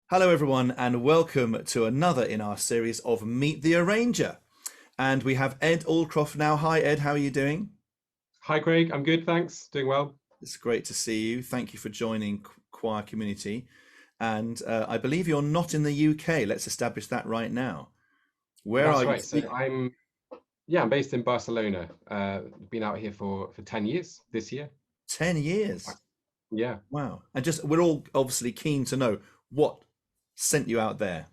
Hello, everyone, and welcome to another in our series of Meet the Arranger. And we have Ed Aldcroft now. Hi, Ed. How are you doing? Hi, Craig. I'm good, thanks. Doing well. It's great to see you. Thank you for joining Choir Community. And I believe you're not in the UK. Let's establish that right now. Where That's are you? right. I'm based in Barcelona. Been out here for 10 years this year. 10 In years. fact, yeah. Wow. And just we're all obviously keen to know what sent you out there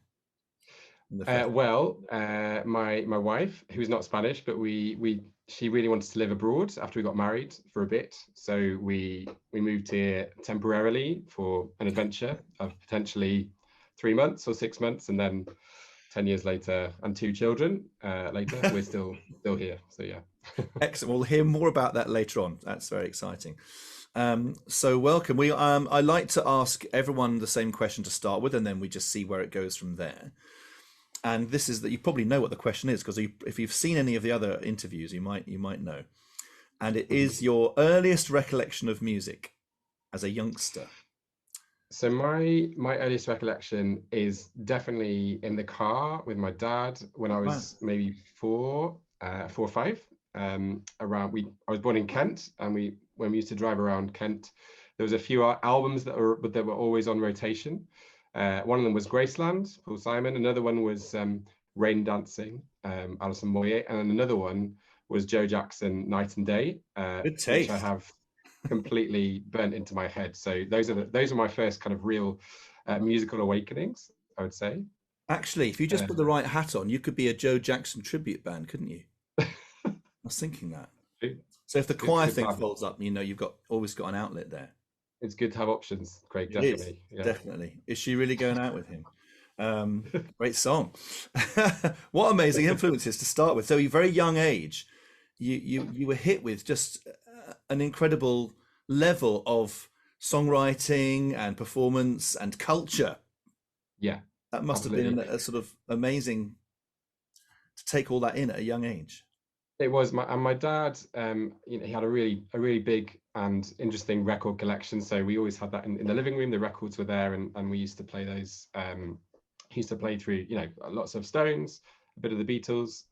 in the first. My wife, who's not Spanish, but we she really wanted to live abroad after we got married for a bit. So we moved here temporarily for an adventure of potentially 3 months or 6 months, and then 10 years later and two children later, we're still here. So yeah. Excellent. We'll hear more about that later on. That's very exciting. So welcome. I like to ask everyone the same question to start with, and then we just see where it goes from there. And this is that you probably know what the question is because if you've seen any of the other interviews, you might know. And it is your earliest recollection of music as a youngster. So my earliest recollection is definitely in the car with my dad when I Wow. was maybe four or five. I was born in Kent, and we when we used to drive around Kent, there was a few albums that were always on rotation. One of them was Graceland, Paul Simon. Another one was Rain Dancing, Alison Moyet, and then another one was Joe Jackson, Night and Day, Good which I taste. have completely burnt into my head. So those are my first kind of real musical awakenings, I would say. Actually, if you just Uh, put the right hat on, you could be a Joe Jackson tribute band, couldn't you? I was thinking that. So if the choir good to thing have. folds up, you've got always got an outlet there. It's good to have options, Craig. It is, Definitely. Yeah. definitely. Is she really going out with him? Great song. What amazing influences to start with. So, at a very young age, you were hit with just an incredible level of songwriting and performance and culture. Yeah. That must have been Absolutely. a sort of amazing to take all that in at a young age. It was my dad. He had a really big and interesting record collection. So we always had that in the living room. The records were there, and we used to play those. He used to play through, lots of Stones, a bit of the Beatles,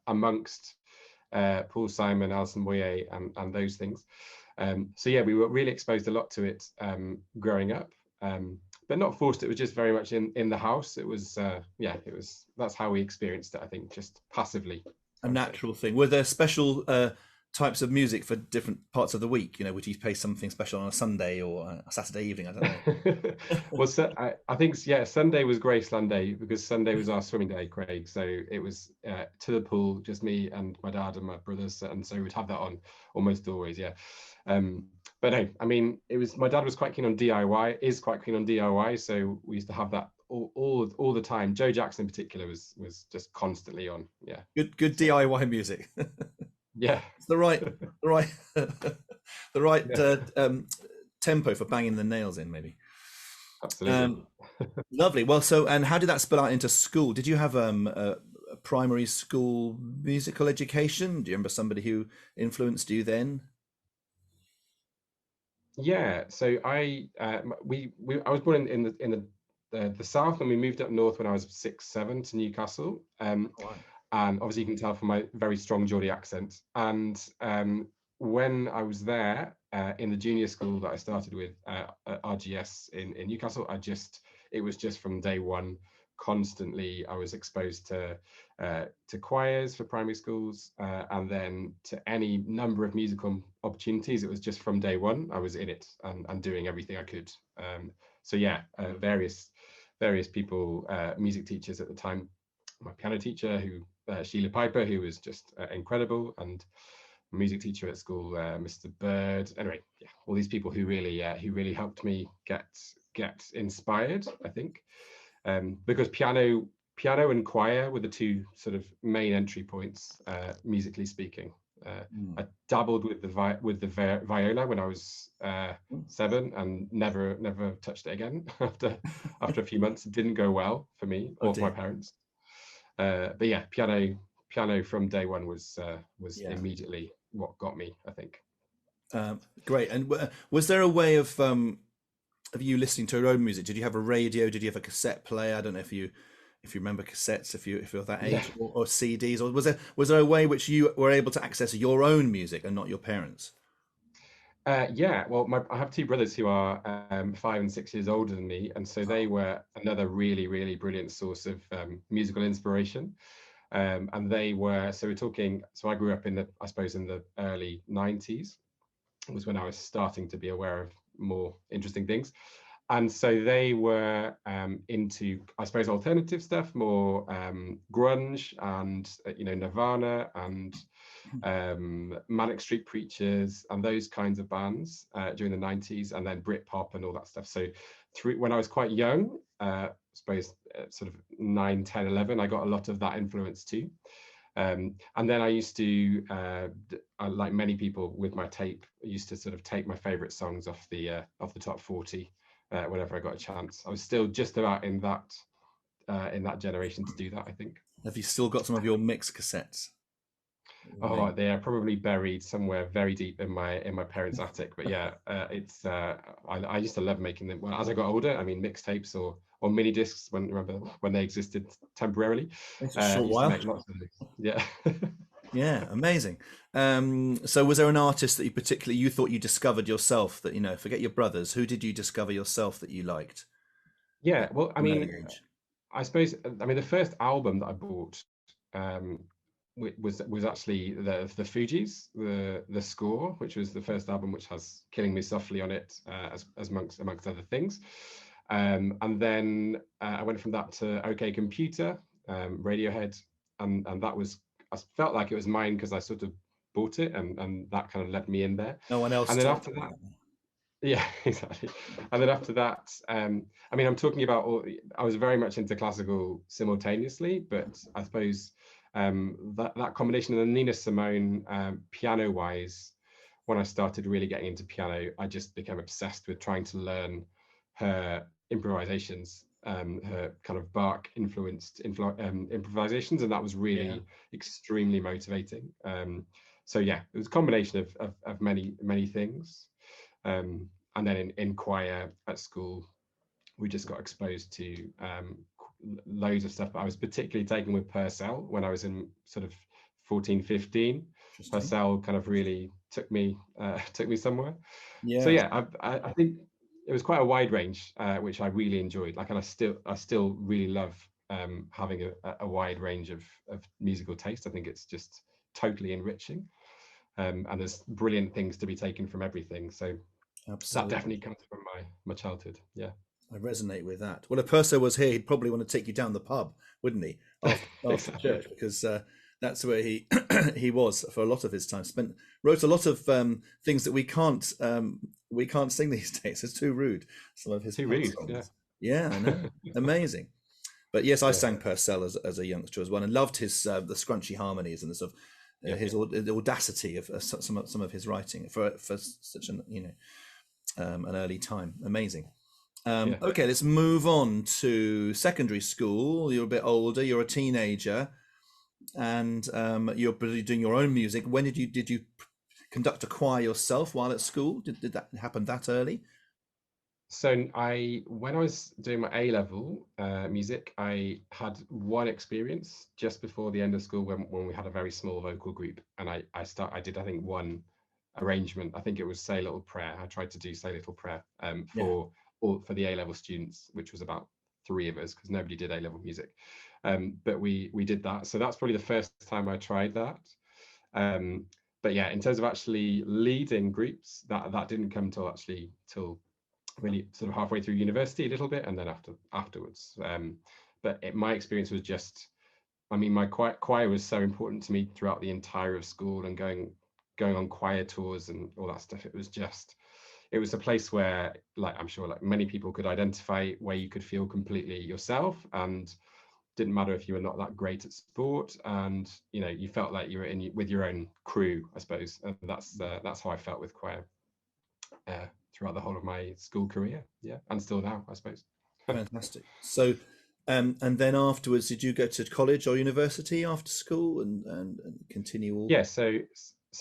amongst Paul Simon, Alison Moyet, and those things. So yeah, we were really exposed a lot to it growing up, but not forced. It was just very much in the house. It was that's how we experienced it. I think just passively, A I would say. natural thing. Were there special types of music for different parts of the week? Would you play something special on a Sunday or a Saturday evening? I don't know. Well, so I think yeah, Sunday was Graceland Day because Sunday was our swimming day, Craig. So it was to the pool, just me and my dad and my brothers, and so we'd have that on almost always, yeah. Um, but no, I mean, it was my dad was quite keen on DIY, is quite keen on DIY, so we used to have that all the time. Joe Jackson in particular was just constantly on, yeah. Good So DIY music. yeah, It's the right, the right yeah, tempo for banging the nails in, maybe. absolutely. Um, Lovely. Well, so and how did that spill out into school? Did you have a primary school musical education? Do you remember somebody who influenced you then? Yeah, so I was born in the south, and we moved up north when I was 6, 7 to Newcastle. Wow. And obviously you can tell from my very strong Geordie accent. And when I was there in the junior school that I started with at RGS in Newcastle, it was just from day one. Constantly, I was exposed to choirs for primary schools, and then to any number of musical opportunities. It was just from day one. I was in it and doing everything I could. So yeah, various people, music teachers at the time. My piano teacher, Sheila Piper, who was just incredible, and music teacher at school, Mr. Bird. Anyway, yeah, all these people who really helped me get inspired, I think, because piano and choir were the two sort of main entry points, musically speaking. Mm. I dabbled with the viola when I was Mm. 7, and never touched it again after a few months. It didn't go well for me Oh or for my dear. parents. But yeah, piano from day one was Yeah. immediately what got me, I think. Great. And was there a way of of you listening to your own music? Did you have a radio? Did you have a cassette player? I don't know if you remember cassettes, if you're that Yeah. age, or CDs, or was there a way which you were able to access your own music and not your parents? Yeah, well, I have two brothers who are 5 and 6 years older than me, and so they were another really, really brilliant source of musical inspiration. And they were, so we're talking, so I grew up I suppose, in the early 90s, was when I was starting to be aware of more interesting things. And so they were into, I suppose, alternative stuff, more grunge and, Nirvana and Manic Street Preachers and those kinds of bands during the 90s, and then Britpop and all that stuff. So when I was quite young, I suppose sort of 9, 10, 11, I got a lot of that influence too. And then I used to, like many people with my tape, I used to sort of take my favorite songs off the top 40 whenever I got a chance. I was still just about in that generation to do that, I think. Have you still got some of your mix cassettes? Oh, they are probably buried somewhere very deep in my parents' attic. But yeah, I used to love making them. Well, as I got older, I mean, mixtapes or mini discs remember when they existed temporarily. It's a short Used to while. make lots of those. Yeah. Yeah, amazing. So was there an artist that you thought you discovered yourself that, forget your brothers, who did you discover yourself that you liked Yeah, at well, I an early mean, age? I suppose, I mean, the first album that I bought um, was actually the Fugees, the score, which was the first album which has "Killing Me Softly" on it, as amongst other things. And then I went from that to OK Computer, Radiohead, and that was, I felt like it was mine because I sort of bought it, and that kind of led me in there. No one else And then told after you that, that. yeah, exactly. And then after that, I mean, I'm talking about I was very much into classical simultaneously, but I suppose that combination of the Nina Simone piano wise, when I started really getting into piano, I just became obsessed with trying to learn her improvisations, her kind of Bach influenced improvisations, and that was Yeah, really extremely motivating. So yeah, it was a combination of many things. And then in choir at school, we just got exposed to loads of stuff. But I was particularly taken with Purcell when I was in sort of 14, 15. interesting. Purcell kind of really took me somewhere. So Yeah, yeah, I think it was quite a wide range, which I really enjoyed. Like, and I still really love having a wide range of musical taste. I think it's just totally enriching, and there's brilliant things to be taken from everything. So that absolutely. definitely comes from my childhood. Yeah. I resonate with that. Well, if Perso was here, he'd probably want to take you down the pub, wouldn't he? After Exactly. church, because that's where he he was for a lot of his time. Wrote a lot of things that we can't sing these days. It's too rude. Some of his Too pub rude. Yeah. songs. Yeah, I know. Amazing. But yes, I Yeah. sang Purcell as a youngster as well, and loved his the scrunchy harmonies and the sort of Yeah. the audacity of some of his writing for such an early time. Amazing. Yeah. Okay, let's move on to secondary school. You're a bit older. You're a teenager, and you're doing your own music. When did you conduct a choir yourself while at school? Did that happen that early? So when I was doing my A level music, I had one experience just before the end of school when we had a very small vocal group, and I did, I think, one arrangement. I think it was Say Little Prayer. I tried to do Say Little Prayer Yeah, for the A level students, which was about 3 of us because nobody did A level music. But we did that. So that's probably the first time I tried that. Um, but yeah, in terms of actually leading groups, that didn't come till really sort of halfway through university a little bit, and then afterwards. But my experience was just, I mean, my choir was so important to me throughout the entire of school, and going on choir tours and all that stuff. It was a place where, like, I'm sure like many people could identify, where you could feel completely yourself, and didn't matter if you were not that great at sport, and you felt like you were in with your own crew, I suppose. And that's how I felt with choir throughout the whole of my school career. Yeah, and still now, I suppose. fantastic. So, and then afterwards, did you go to college or university after school and continue all? Yeah, so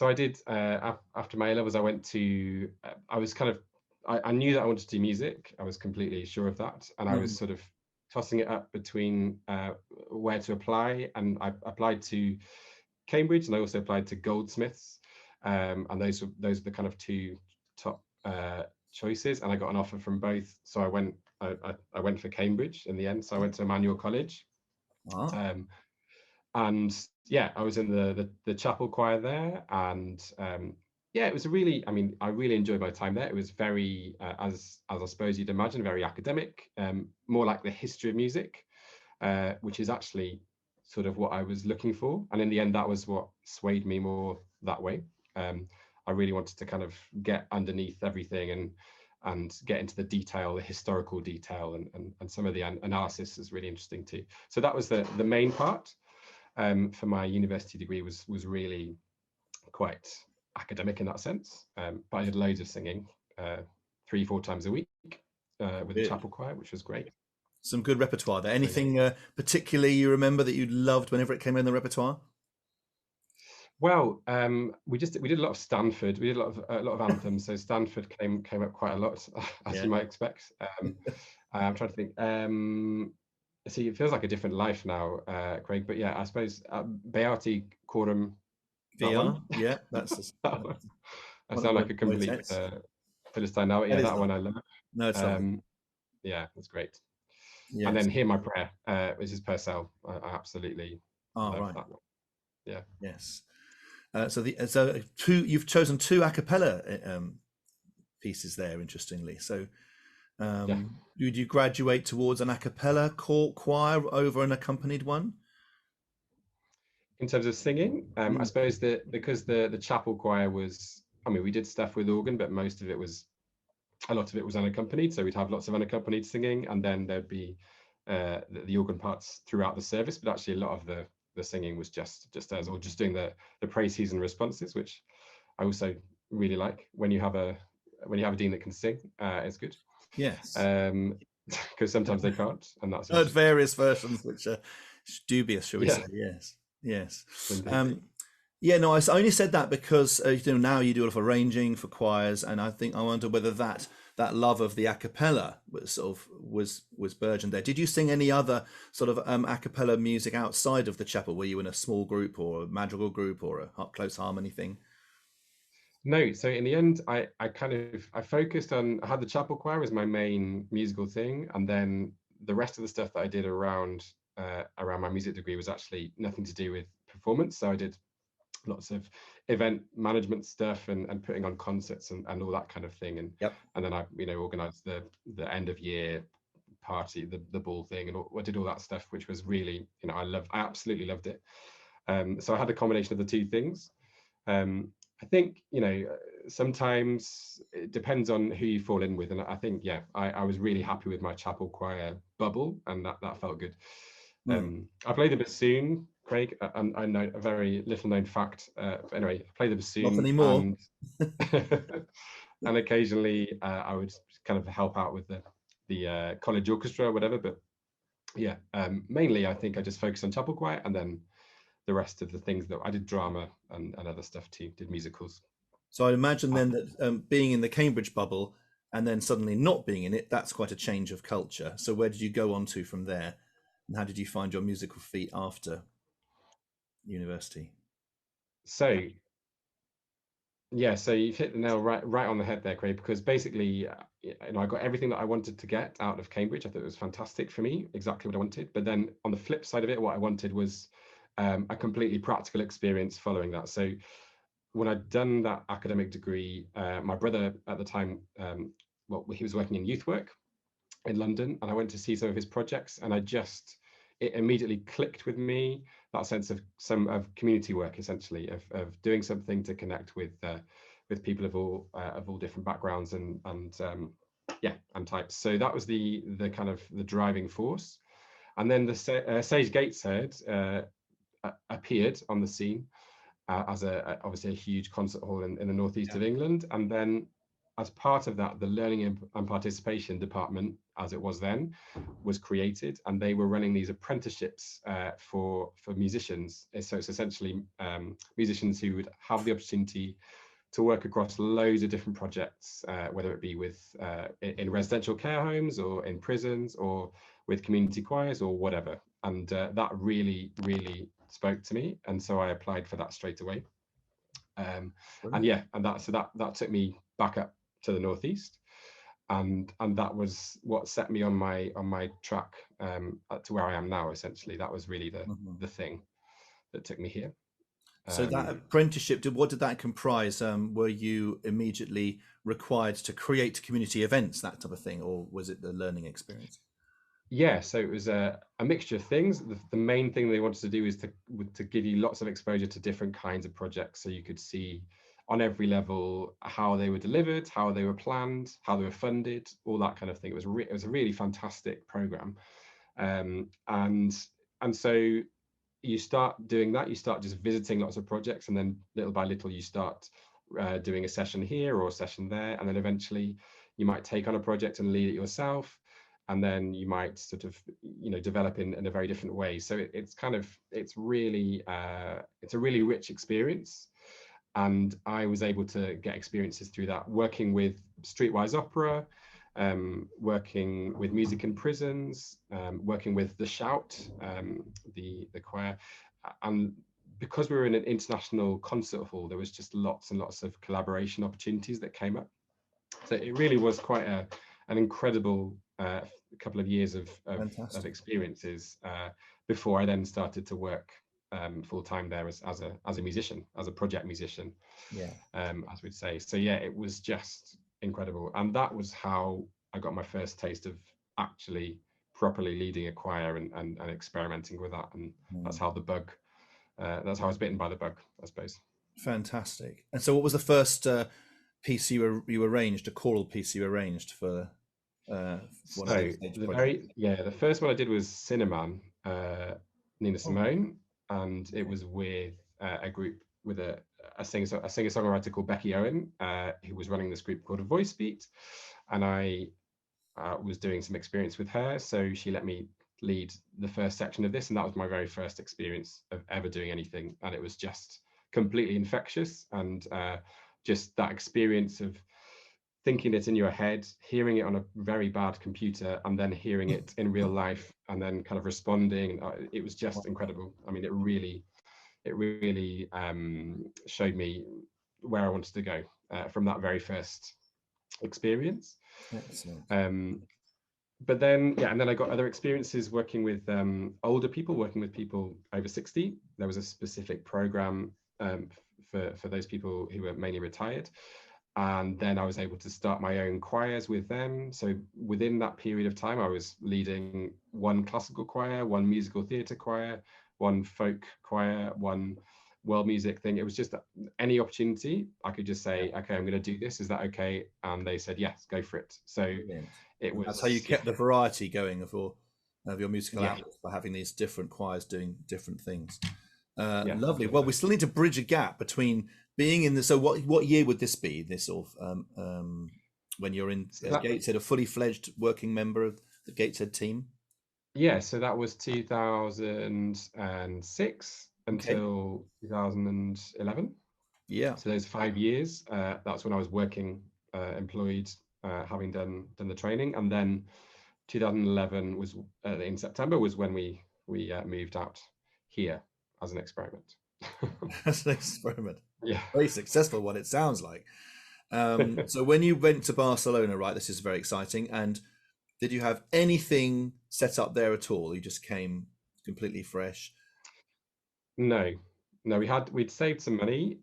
I did after my A levels. I went to I was kind of I knew that I wanted to do music. I was completely sure of that, and I was Mm. sort of tossing it up between where to apply, and I applied to Cambridge, and I also applied to Goldsmiths, and those are the kind of two top choices, and I got an offer from both. So I went for Cambridge in the end. So I went to Emmanuel College, Ah, um, and yeah, I was in the chapel choir there, and yeah, it was a really, I mean, I really enjoyed my time there. It was very, as I suppose you'd imagine, very academic, more like the history of music, which is actually sort of what I was looking for. And in the end, that was what swayed me more that way. I really wanted to kind of get underneath everything and get into the detail, the historical detail, and some of the analysis is really interesting too. So that was the main part for my university degree was really quite academic in that sense. But I did loads of singing, 3-4 times a week with the really? chapel choir, which was great. Some good repertoire there. So yeah. Anything particularly you remember that you loved whenever it came in the repertoire? Well, we did a lot of Stanford. We did a lot of anthems. So Stanford came up quite a lot, as Yeah. you might expect. I'm trying to think. See, it feels like a different life now, Craig. But yeah, I suppose Beati Coram, that one. VR. Yeah, I one of sound the like a complete motets. Philistine now. But That yeah, is that one lovely. I love. No, it's lovely. Yeah, that's great. And Yes. then Hear My Prayer, which is Purcell. I absolutely Oh, love right. that one. Yeah. Yes. So you've chosen two a cappella pieces there, interestingly. So Yeah. would you graduate towards an a cappella court choir over an accompanied one? In terms of singing, I Mm. suppose that because the chapel choir was, I mean, we did stuff with organ, but most of it was, a lot of it was unaccompanied. So we'd have lots of unaccompanied singing, and then there'd be the organ parts throughout the service. But actually, a lot of the singing was just as, or just doing the praise and responses, which I also really like when you have a dean that can sing. It's good. Yes. Because sometimes they can't, and that's Heard interesting. various versions which are dubious, shall we say? Yeah, Yes. Yes. indeed. Um, yeah, no, I only said that because now you do a lot of arranging for choirs, and I wonder whether that love of the a cappella was burgeoned there. Did you sing any other sort of a cappella music outside of the chapel? Were you in a small group or a madrigal group or a close harmony thing? No, so in the end, I kind of I focused on, I had the chapel choir as my main musical thing, and then the rest of the stuff that I did around my music degree was actually nothing to do with performance. So I did lots of event management stuff and putting on concerts and all that kind of thing. Yep. And then I organized the end of year party, the ball thing, and I did all that stuff, which was really, I absolutely loved it. So I had a combination of the two things. I think, sometimes it depends on who you fall in with. And I think, yeah, I was really happy with my chapel choir bubble, and that felt good. Mm. I played the bassoon, Craig. I know a very little known fact. But anyway, I play the Not bassoon, anymore. and and occasionally I would kind of help out with the college orchestra or whatever. But yeah, mainly I think I just focused on chapel choir, and then the rest of the things that I did drama and other stuff too, did musicals. So I imagine then that being in the Cambridge bubble and then suddenly not being in it, that's quite a change of culture. So where did you go on to from there? And how did you find your musical feet after university? So yeah, so you've hit the nail right on the head there, Craig, because basically, I got everything that I wanted to get out of Cambridge. I thought it was fantastic for me, exactly what I wanted. But then on the flip side of it, what I wanted was a completely practical experience following that. So when I'd done that academic degree, my brother at the time, well, he was working in youth work in London, and I went to see some of his projects, and it immediately clicked with me, that sense of community work, essentially, of doing something to connect with people of all different backgrounds and types. So that was the kind of the driving force. And then the Sage Gateshead appeared on the scene as obviously a huge concert hall in the northeast of England. And then as part of that, the Learning and Participation Department, as it was then, was created, and they were running these apprenticeships for musicians. So it's essentially musicians who would have the opportunity to work across loads of different projects, whether it be with in residential care homes or in prisons or with community choirs or whatever. And that really, really spoke to me. And so I applied for that straight away. And yeah, and that took me back up to the Northeast. And that was what set me on my track to where I am now. Essentially, that was really the thing that took me here. So that apprenticeship, what did that comprise? Were you immediately required to create community events, that type of thing, or was it the learning experience? Yeah, so it was a mixture of things. The main thing they wanted to do is to give you lots of exposure to different kinds of projects, so you could see on every level how they were delivered, how they were planned, how they were funded, all that kind of thing. It was a really fantastic program, and so you start doing that. You start just visiting lots of projects, and then little by little you start doing a session here or a session there, and then eventually you might take on a project and lead it yourself, and then you might sort of develop in a very different way. So it's really it's a really rich experience, and I was able to get experiences through that, working with Streetwise Opera, working with music in prisons, working with the Shout, the choir, and because we were in an international concert hall, there was just lots and lots of collaboration opportunities that came up. So it really was quite an incredible couple of years of experiences before I then started to work full time there as a musician, as a project musician. Yeah. As we'd say. So yeah, it was just incredible, and that was how I got my first taste of actually properly leading a choir and experimenting with that, and that's how that's how I was bitten by the bug, I suppose. Fantastic. And so, what was the first piece you arranged? A choral piece you arranged for one of these stage projects? The first one I did was Cinnamon, Nina Simone, and it was with a group with a singer-songwriter called Becky Owen, who was running this group called A Voice Beat, and I was doing some experience with her, so she let me lead the first section of this, and that was my very first experience of ever doing anything, and it was just completely infectious, and just that experience of thinking it in your head, hearing it on a very bad computer, and then hearing it in real life, and then kind of responding. It was just incredible. I mean, it really showed me where I wanted to go from that very first experience. Excellent. But then, and then I got other experiences working with older people, working with people over 60. There was a specific program for those people who were mainly retired. And then I was able to start my own choirs with them. So within that period of time, I was leading one classical choir, one musical theatre choir, one folk choir, one world music thing. It was just any opportunity I could just say, okay, I'm going to do this. Is that okay? And they said, yes, go for it. So it was. That's how you kept the variety going of your musical outlets, by having these different choirs doing different things. Lovely. Well, we still need to bridge a gap between being in the. So, what year would this be? This sort of when you're in Gateshead, a fully fledged working member of the Gateshead team. Yeah, so that was 2006 until 2011. Yeah. So those 5 years. That's when I was working, employed, having done the training, and then 2011 was in September was when we moved out here as an experiment. As an experiment. Yeah. Very successful one, it sounds like. So when you went to Barcelona, right, this is very exciting. And did you have anything set up there at all? You just came completely fresh? No, we'd saved some money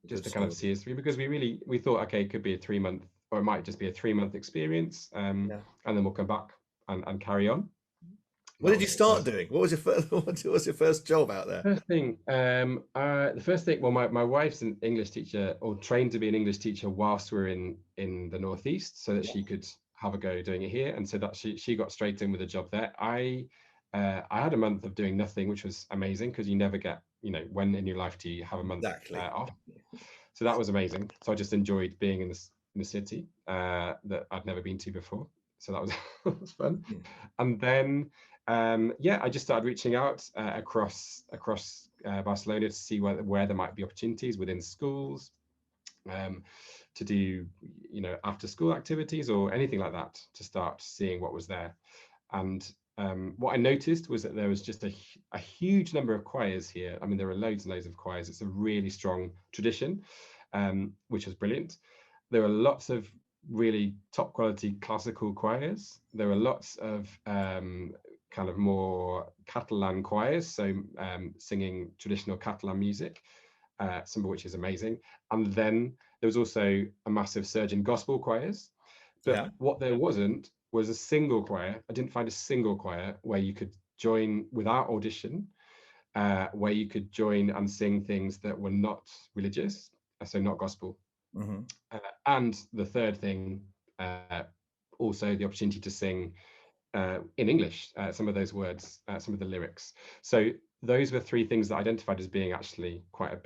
just to kind of see us through, because we thought, okay, it could be a 3-month, or it might just be a 3-month experience, and then we'll come back and carry on. What did you start doing? What was your first job out there? The first thing. Well, my wife's an English teacher, or trained to be an English teacher whilst we're in the Northeast, so that she could have a go doing it here, and so that she got straight in with a job there. I had a month of doing nothing, which was amazing, because you never get, when in your life do you have a month off? So that was amazing. So I just enjoyed being in the city that I'd never been to before. So that was fun. And then I just started reaching out across Barcelona to see where there might be opportunities within schools, to do, after school activities or anything like that, to start seeing what was there. And what I noticed was that there was just a huge number of choirs here. I mean, there are loads and loads of choirs. It's a really strong tradition, which was brilliant. There are lots of really top quality classical choirs. There are lots of kind of more Catalan choirs, so singing traditional Catalan music, some of which is amazing. And then there was also a massive surge in gospel choirs. But what there wasn't was a single choir. I didn't find a single choir where you could join without audition, where you could join and sing things that were not religious, so not gospel. Mm-hmm. And the third thing, also the opportunity to sing in English, some of those words, some of the lyrics. So those were three things that I identified as being actually quite a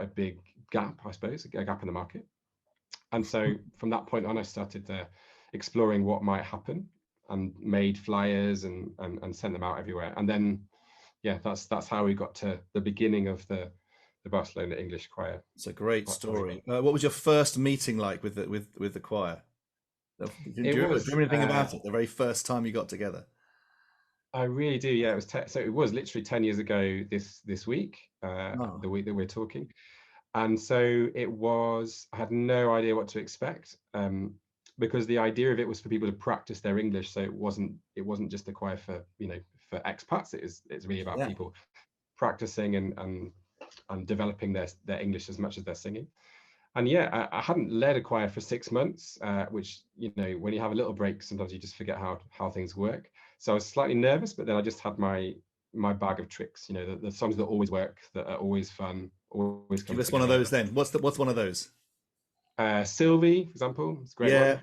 big gap, I suppose, a gap in the market. And so from that point on, I started exploring what might happen, and made flyers and sent them out everywhere. And then, yeah, that's how we got to the beginning of the Barcelona English Choir. It's a great story. What was your first meeting like with the choir? Do you remember anything about it? The very first time you got together? I really do. Yeah, it was so it was literally 10 years ago this week, the week that we're talking. And so it was, I had no idea what to expect, because the idea of it was for people to practice their English. So it wasn't just a choir for expats. It's really about people practicing and developing their English as much as they're singing. And yeah, I hadn't led a choir for 6 months, which, when you have a little break, sometimes you just forget how things work. So I was slightly nervous, but then I just had my bag of tricks, the songs that always work, that are always fun, always come Give us together. one of those then. What's one of those? Sylvie, for example, it's a great one.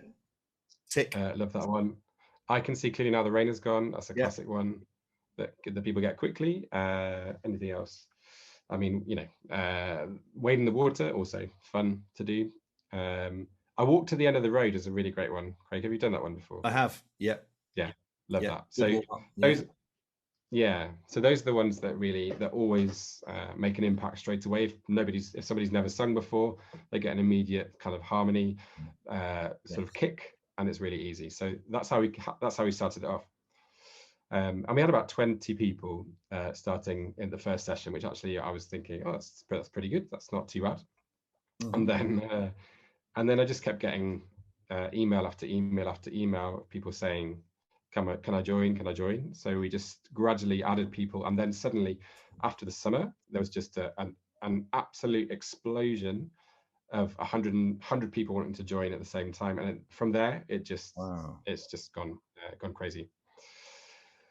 Tick. Love that one. I Can See Clearly Now the Rain Has Gone. That's a classic one that the people get quickly. Anything else? I mean, Wade in the Water, also fun to do. I Walk to the End of the Road is a really great one. Craig, have you done that one before? I have. Yeah. Yeah, love that. So those, so those are the ones that always make an impact straight away. If somebody's never sung before, they get an immediate kind of harmony, sort of kick, and it's really easy. So that's how we started it off. And we had about 20 people starting in the first session, which actually I was thinking, oh, that's pretty good. That's not too bad. Mm-hmm. And then I just kept getting email after email after email of people saying, can I join? Can I join? So we just gradually added people. And then suddenly after the summer, there was just an absolute explosion of 100 people wanting to join at the same time. And from there, it's just gone crazy.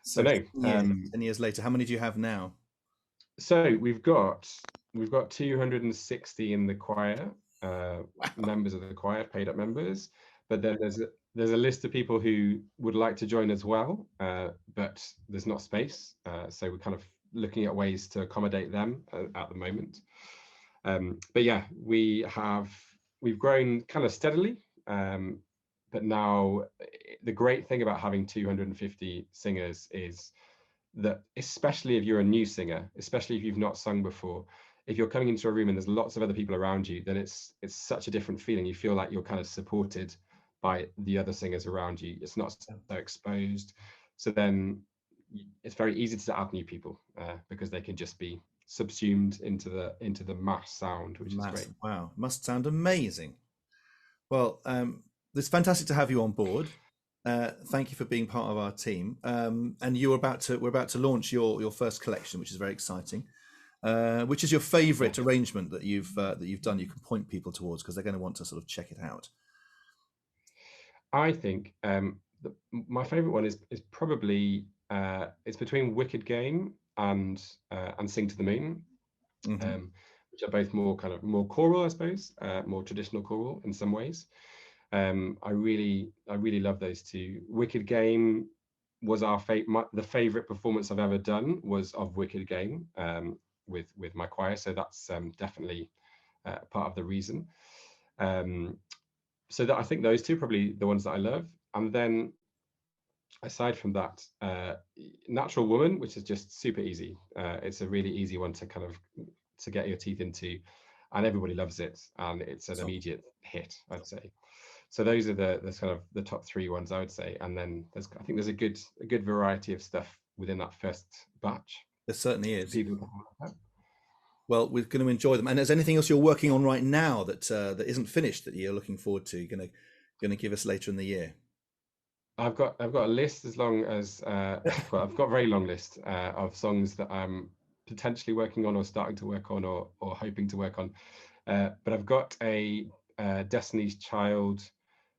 So no, 10 years later, how many do you have now? So we've got 260 in the choir, members of the choir, paid up members. But then there's a list of people who would like to join as well, but there's not space. So we're kind of looking at ways to accommodate them at the moment. But yeah, we've grown kind of steadily. But now the great thing about having 250 singers is that, especially if you're a new singer, especially if you've not sung before, if you're coming into a room and there's lots of other people around you, then it's such a different feeling. You feel like you're kind of supported by the other singers around you. It's not so exposed. So then it's very easy to add new people because they can just be subsumed into the mass sound, which is great. Wow, must sound amazing. Well, it's fantastic to have you on board. Thank you for being part of our team. And we're about to launch your first collection, which is very exciting. Which is your favourite arrangement that you've done? You can point people towards, because they're going to want to sort of check it out. I think my favourite one is probably it's between Wicked Game and Sing to the Moon, mm-hmm. Which are both more choral, I suppose, more traditional choral in some ways. I really love those two. Wicked Game was the favourite performance I've ever done was of Wicked Game with my choir, so that's definitely part of the reason. So that I think those two are probably the ones that I love. And then aside from that, Natural Woman, which is just super easy. It's a really easy one to get your teeth into. and everybody loves it, and it's an immediate hit, I'd say. So those are the kind of the top three ones, I would say. And then I think there's a good variety of stuff within that first batch. There certainly is. People can have. Well, we're going to enjoy them. And is there anything else you're working on right now that that isn't finished that you're looking forward to? Going to give us later in the year? I've got a list as long as well, I've got a very long list of songs that I'm potentially working on or starting to work on or hoping to work on. But I've got a Destiny's Child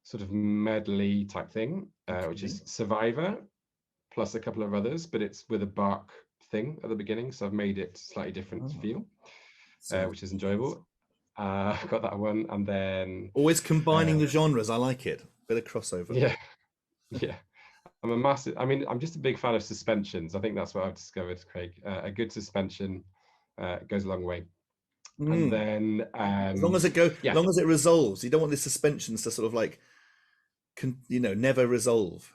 sort of medley type thing, which is Survivor plus a couple of others, but it's with a Bach thing at the beginning, so I've made it slightly different feel, which is enjoyable. I've got that one, and then always combining the genres. I like it. Bit of crossover. Yeah. I'm just a big fan of suspensions. I think that's what I've discovered, Craig. A good suspension goes a long way. And then as long as it resolves. You don't want the suspensions to sort of like never resolve.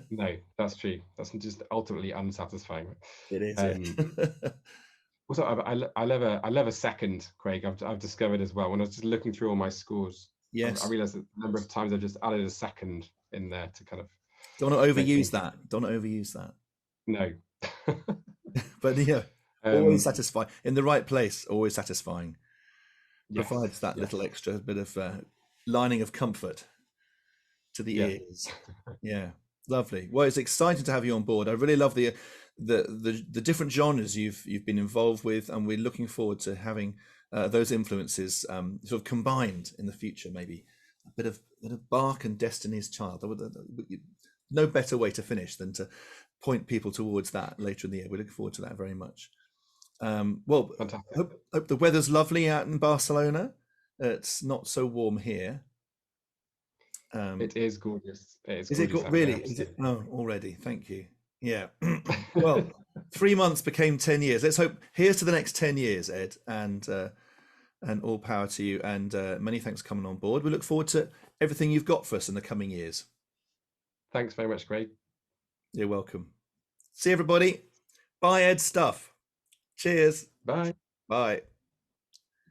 No, that's true. That's just ultimately unsatisfying. It is. Also, I love a second, Craig. I've discovered as well when I was just looking through all my scores. Yes, I realized that the number of times I've just added a second in there to kind of. Don't want to overuse that. Don't want to overuse that. No. But yeah, always satisfying in the right place. Always satisfying. Provides that little extra bit of lining of comfort to the ears. Yeah, lovely. Well, it's exciting to have you on board. I really love the different genres you've been involved with, and we're looking forward to having those influences sort of combined in the future. Maybe a bit of Bach and Destiny's Child. No better way to finish than to point people towards that later in the year. We're looking forward to that very much. Well, hope the weather's lovely out in Barcelona. It's not so warm here. It is gorgeous. Is it really? Is it? Oh, already. Thank you. Yeah. Well, 3 months became 10 years. Let's hope. Here's to the next 10 years, Ed, and all power to you. And many thanks for coming on board. We look forward to everything you've got for us in the coming years. Thanks very much, Craig. You're welcome. See everybody. Bye, Ed Stuff. Cheers. Bye. Bye.